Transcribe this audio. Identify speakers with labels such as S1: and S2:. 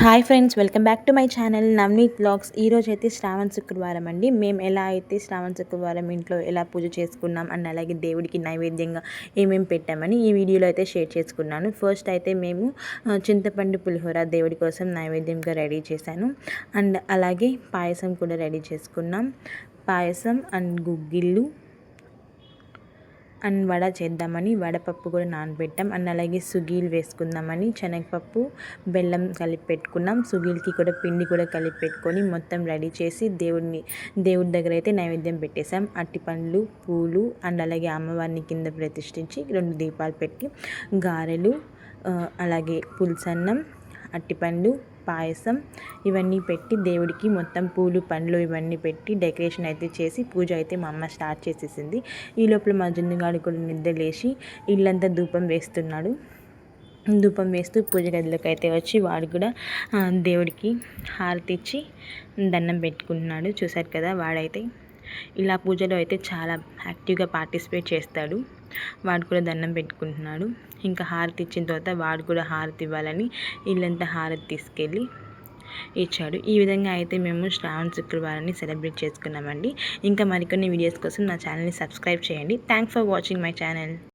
S1: Hi friends, welcome back to my channel Navneet vlogs. ఈరోజు అయితే శ్రావణ శుక్రవారం అండి. మేము ఎలా అయితే శ్రావణ శుక్రవారం ఇంట్లో ఎలా పూజ చేసుకున్నాం అండ్ అలాగే దేవుడికి నైవేద్యంగా ఏమేమి పెట్టామని ఈ వీడియోలో అయితే షేర్ చేసుకున్నాను. ఫస్ట్ అయితే మేము చింతపండు పులిహోర దేవుడి కోసం నైవేద్యంగా రెడీ చేశాను. అండ్ అలాగే పాయసం కూడా రెడీ చేసుకున్నాం. పాయసం అండ్ గుగ్గిళ్ళు అండ్ వడ చేద్దామని వడపప్పు కూడా నానబెట్టాం. అండ్ అలాగే సుగీలు వేసుకుందామని శనగపప్పు బెల్లం కలిపి పెట్టుకున్నాం. సుగీలకి కూడా పిండి కూడా కలిపి పెట్టుకొని మొత్తం రెడీ చేసి దేవుడి దగ్గర అయితే నైవేద్యం పెట్టేశాం. అరటిపండ్లు, పూలు అండ్ అలాగే అమ్మవారిని కింద ప్రతిష్ఠించి 2 దీపాలు పెట్టి గారెలు, అలాగే పులుసన్నం, అరటిపండ్లు, పాయసం ఇవన్నీ పెట్టి దేవుడికి మొత్తం పూలు పండ్లు ఇవన్నీ పెట్టి డెకరేషన్ అయితే చేసి పూజ అయితే మా అమ్మ స్టార్ట్ చేసేసింది. ఈ లోపల మా జున్నుగాడు కూడా నిద్ర లేచి ఇల్లంతా ధూపం వేస్తున్నాడు. ధూపం వేస్తూ పూజ గదిలోకి అయితే వచ్చి వాడు కూడా దేవుడికి హారతి ఇచ్చి దండం పెట్టుకుంటున్నాడు. చూశారు కదా, వాడైతే ఇలా పూజలో అయితే చాలా యాక్టివ్గా పార్టిసిపేట్ చేస్తాడు. వాడు కూడా దండం పెట్టుకుంటున్నాడు. ఇంకా హారతి ఇచ్చిన తర్వాత వాడు కూడా హారతి ఇవ్వాలని ఇల్లంతా హారతి తీసుకెళ్ళి ఇచ్చాడు. ఈ విధంగా అయితే మేము శ్రావణ శుక్రవారాన్ని సెలబ్రేట్ చేసుకున్నామండి. ఇంకా మరికొన్ని వీడియోస్ కోసం నా ఛానల్ని సబ్స్క్రైబ్ చేయండి. Thanks for watching my channel.